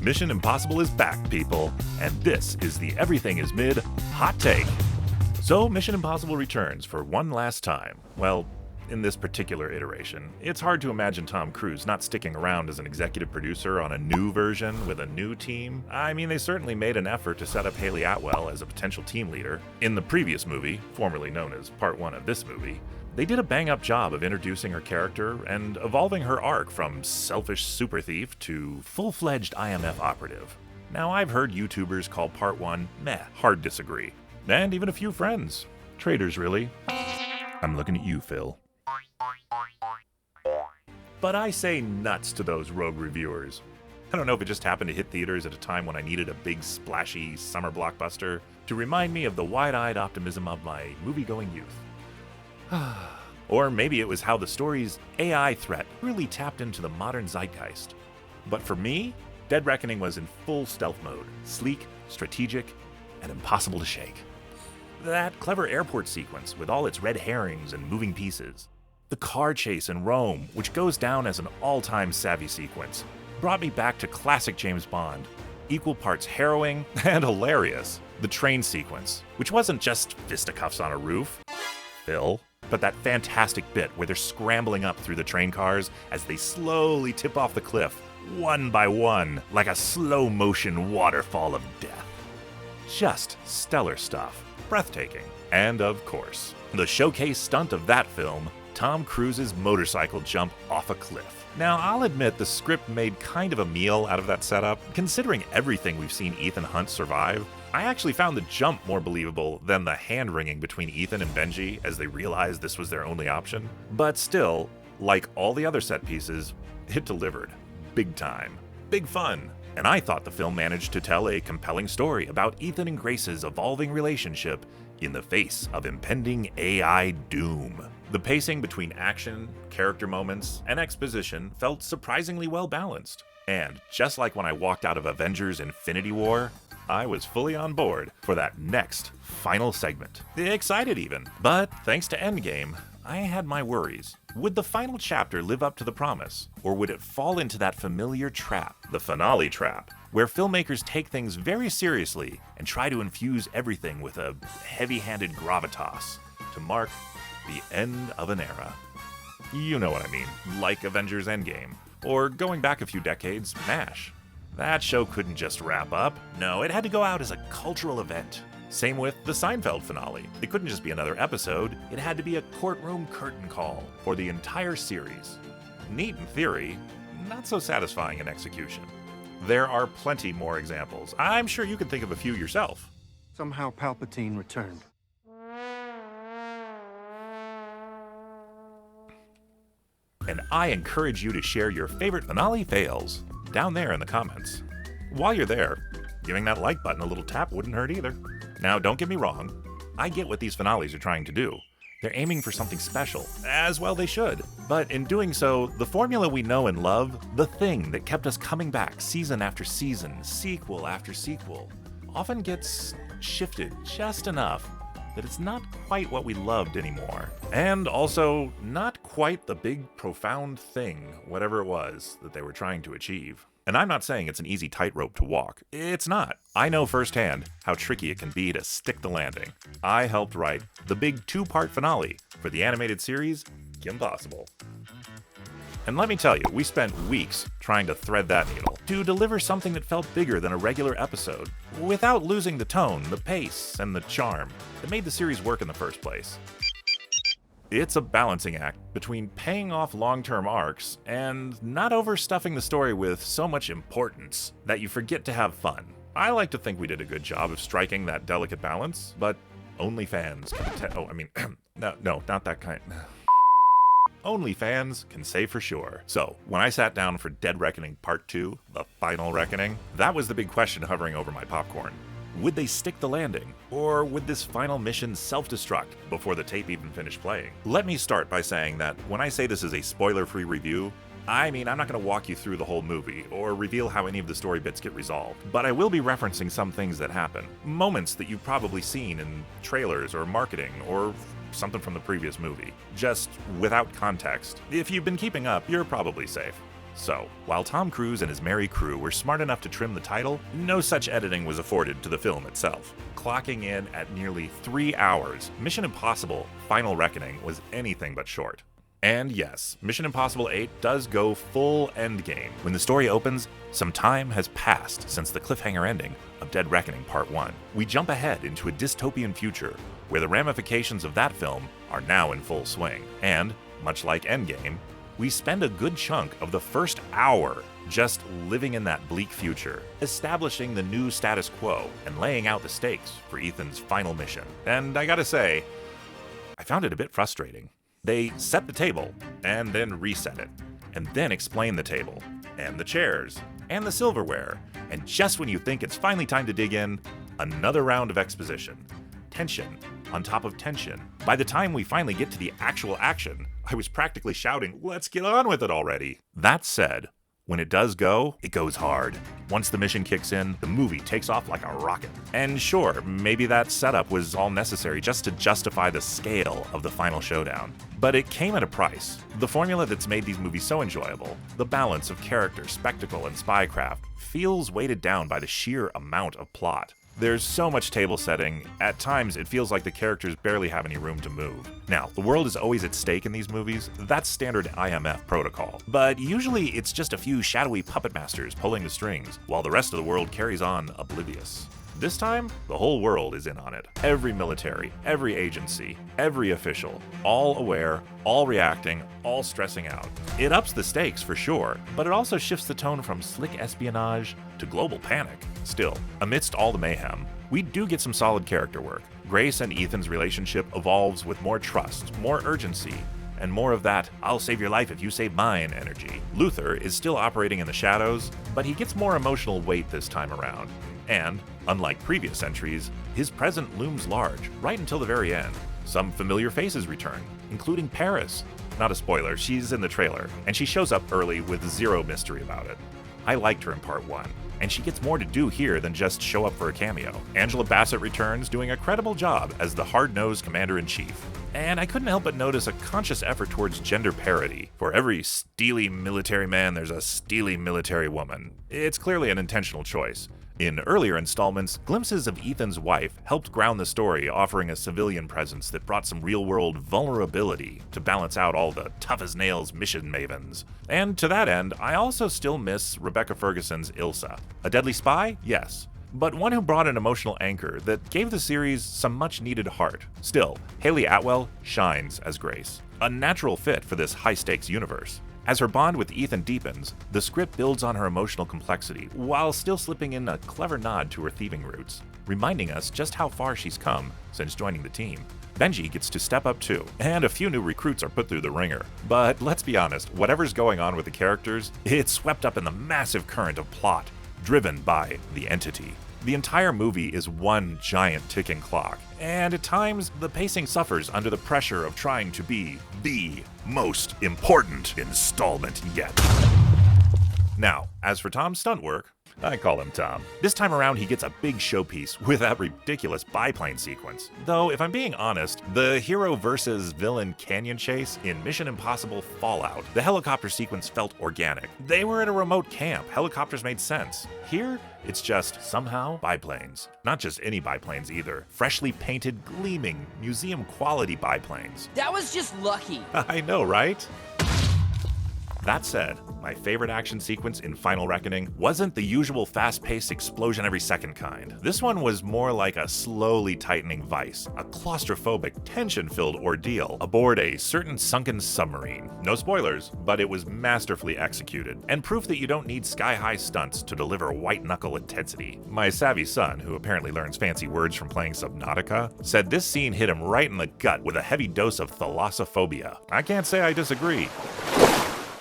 Mission Impossible is back, people, and this is the Everything is Mid hot take. So, Mission Impossible returns for one last time. Well, in this particular iteration. It's hard to imagine Tom Cruise not sticking around as an executive producer on a new version with a new team. I mean, they certainly made an effort to set up Haley Atwell as a potential team leader. In the previous movie, formerly known as Part 1 of this movie, they did a bang-up job of introducing her character and evolving her arc from selfish super thief to full-fledged IMF operative. Now, I've heard YouTubers call Part 1 meh, hard disagree. And even a few friends. Traitors, really. I'm looking at you, Phil. But I say nuts to those rogue reviewers. I don't know if it just happened to hit theaters at a time when I needed a big, splashy summer blockbuster to remind me of the wide-eyed optimism of my movie-going youth. Or maybe it was how the story's AI threat really tapped into the modern zeitgeist. But for me, Dead Reckoning was in full stealth mode, sleek, strategic, and impossible to shake. That clever airport sequence with all its red herrings and moving pieces. The car chase in Rome, which goes down as an all-time savvy sequence, brought me back to classic James Bond, equal parts harrowing and hilarious. The train sequence, which wasn't just fisticuffs on a roof, Phil, but that fantastic bit where they're scrambling up through the train cars as they slowly tip off the cliff, one by one, like a slow-motion waterfall of death. Just stellar stuff, breathtaking. And of course, the showcase stunt of that film, Tom Cruise's motorcycle jump off a cliff. Now, I'll admit the script made kind of a meal out of that setup. Considering everything we've seen Ethan Hunt survive, I actually found the jump more believable than the hand-wringing between Ethan and Benji as they realized this was their only option. But still, like all the other set pieces, it delivered. Big time. Big fun. And I thought the film managed to tell a compelling story about Ethan and Grace's evolving relationship in the face of impending AI doom. The pacing between action, character moments, and exposition felt surprisingly well balanced. And just like when I walked out of Avengers Infinity War, I was fully on board for that next, final segment. Excited even. But thanks to Endgame, I had my worries. Would the final chapter live up to the promise? Or would it fall into that familiar trap, the finale trap, where filmmakers take things very seriously and try to infuse everything with a heavy-handed gravitas to mark the end of an era? You know what I mean, like Avengers Endgame, or going back a few decades, MASH. That show couldn't just wrap up. No, it had to go out as a cultural event. Same with the Seinfeld finale. It couldn't just be another episode, it had to be a courtroom curtain call for the entire series. Neat in theory, not so satisfying in execution. There are plenty more examples. I'm sure you can think of a few yourself. Somehow Palpatine returned. And I encourage you to share your favorite finale fails down there in the comments. While you're there, giving that like button a little tap wouldn't hurt either. Now, don't get me wrong, I get what these finales are trying to do. They're aiming for something special, as well they should. But in doing so, the formula we know and love, the thing that kept us coming back season after season, sequel after sequel, often gets shifted just enough that it's not quite what we loved anymore. And also, not quite the big, profound thing, whatever it was, that they were trying to achieve. And I'm not saying it's an easy tightrope to walk. It's not. I know firsthand how tricky it can be to stick the landing. I helped write the big 2-part finale for the animated series, Kim Possible. And let me tell you, we spent weeks trying to thread that needle to deliver something that felt bigger than a regular episode, without losing the tone, the pace, and the charm that made the series work in the first place. It's a balancing act between paying off long-term arcs and not overstuffing the story with so much importance that you forget to have fun. I like to think we did a good job of striking that delicate balance, but only fans can no, not that kind. Only fans can say for sure. So, when I sat down for Dead Reckoning Part 2, the final reckoning, that was the big question hovering over my popcorn. Would they stick the landing? Or would this final mission self-destruct before the tape even finished playing? Let me start by saying that when I say this is a spoiler-free review, I mean I'm not going to walk you through the whole movie or reveal how any of the story bits get resolved, but I will be referencing some things that happen. Moments that you've probably seen in trailers or marketing or something from the previous movie, just without context. If you've been keeping up, you're probably safe. So, while Tom Cruise and his merry crew were smart enough to trim the title, no such editing was afforded to the film itself. Clocking in at nearly 3 hours, Mission Impossible: Final Reckoning was anything but short. And yes, Mission Impossible 8 does go full endgame. When the story opens, some time has passed since the cliffhanger ending of Dead Reckoning Part 1. We jump ahead into a dystopian future where the ramifications of that film are now in full swing. And, much like Endgame, we spend a good chunk of the first hour just living in that bleak future, establishing the new status quo and laying out the stakes for Ethan's final mission. And I gotta say, I found it a bit frustrating. They set the table, and then reset it, and then explain the table, and the chairs, and the silverware, and just when you think it's finally time to dig in, another round of exposition. Tension on top of tension. By the time we finally get to the actual action, I was practically shouting, "Let's get on with it already!" That said, when it does go, it goes hard. Once the mission kicks in, the movie takes off like a rocket. And sure, maybe that setup was all necessary just to justify the scale of the final showdown. But it came at a price. The formula that's made these movies so enjoyable, the balance of character, spectacle, and spycraft, feels weighted down by the sheer amount of plot. There's so much table setting, at times it feels like the characters barely have any room to move. Now, the world is always at stake in these movies, that's standard IMF protocol. But usually it's just a few shadowy puppet masters pulling the strings, while the rest of the world carries on oblivious. This time, the whole world is in on it. Every military, every agency, every official, all aware, all reacting, all stressing out. It ups the stakes for sure, but it also shifts the tone from slick espionage to global panic. Still, amidst all the mayhem, we do get some solid character work. Grace and Ethan's relationship evolves with more trust, more urgency, and more of that "I'll save your life if you save mine" energy. Luther is still operating in the shadows, but he gets more emotional weight this time around. And, unlike previous entries, his present looms large right until the very end. Some familiar faces return, including Paris. Not a spoiler, she's in the trailer, and she shows up early with zero mystery about it. I liked her in Part 1, and she gets more to do here than just show up for a cameo. Angela Bassett returns, doing a credible job as the hard-nosed commander-in-chief. And I couldn't help but notice a conscious effort towards gender parity. For every steely military man, there's a steely military woman. It's clearly an intentional choice. In earlier installments, glimpses of Ethan's wife helped ground the story, offering a civilian presence that brought some real-world vulnerability to balance out all the tough-as-nails mission mavens. And to that end, I also still miss Rebecca Ferguson's Ilsa. A deadly spy? Yes. But one who brought an emotional anchor that gave the series some much-needed heart. Still, Hayley Atwell shines as Grace, a natural fit for this high-stakes universe. As her bond with Ethan deepens, the script builds on her emotional complexity while still slipping in a clever nod to her thieving roots, reminding us just how far she's come since joining the team. Benji gets to step up too, and a few new recruits are put through the ringer. But let's be honest, whatever's going on with the characters, it's swept up in the massive current of plot, driven by the Entity. The entire movie is one giant ticking clock, and at times, the pacing suffers under the pressure of trying to be the most important installment yet. Now, as for Tom's stunt work, I call him Tom. This time around, he gets a big showpiece with that ridiculous biplane sequence. Though, if I'm being honest, the hero versus villain canyon chase in Mission Impossible Fallout, the helicopter sequence felt organic. They were at a remote camp, helicopters made sense. Here, it's just, somehow, biplanes. Not just any biplanes either. Freshly painted, gleaming, museum-quality biplanes. That was just lucky. I know, right? That said, my favorite action sequence in Final Reckoning wasn't the usual fast-paced explosion every second kind. This one was more like a slowly tightening vice, a claustrophobic, tension-filled ordeal aboard a certain sunken submarine. No spoilers, but it was masterfully executed, and proof that you don't need sky-high stunts to deliver white-knuckle intensity. My savvy son, who apparently learns fancy words from playing Subnautica, said this scene hit him right in the gut with a heavy dose of thalassophobia. I can't say I disagree.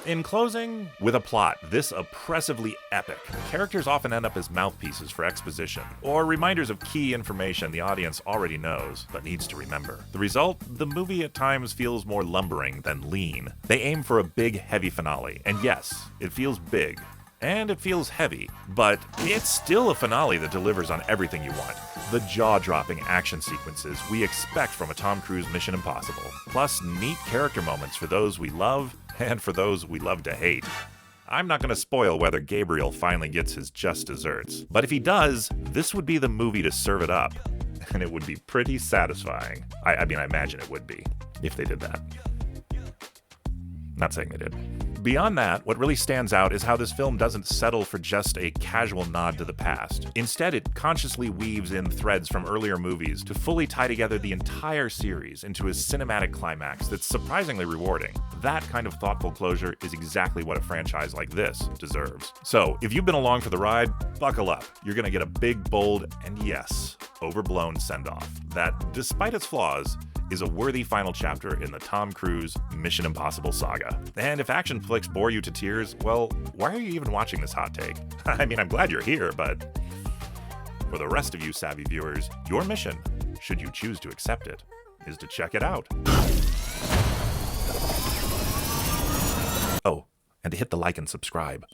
In closing, with a plot this oppressively epic, characters often end up as mouthpieces for exposition, or reminders of key information the audience already knows, but needs to remember. The result? The movie at times feels more lumbering than lean. They aim for a big, heavy finale, and yes, it feels big, and it feels heavy, but it's still a finale that delivers on everything you want. The jaw-dropping action sequences we expect from a Tom Cruise Mission Impossible, plus neat character moments for those we love and for those we love to hate. I'm not going to spoil whether Gabriel finally gets his just desserts, but if he does, this would be the movie to serve it up. And it would be pretty satisfying. I mean, I imagine it would be, if they did that. Not saying they did. Beyond that, what really stands out is how this film doesn't settle for just a casual nod to the past. Instead, it consciously weaves in threads from earlier movies to fully tie together the entire series into a cinematic climax that's surprisingly rewarding. That kind of thoughtful closure is exactly what a franchise like this deserves. So, if you've been along for the ride, buckle up. You're gonna get a big, bold, and yes, overblown send-off that, despite its flaws, is a worthy final chapter in the Tom Cruise Mission Impossible saga. And if action flicks bore you to tears, well, why are you even watching this hot take? I mean, I'm glad you're here, but for the rest of you savvy viewers, your mission, should you choose to accept it, is to check it out. Oh, and to hit the like and subscribe.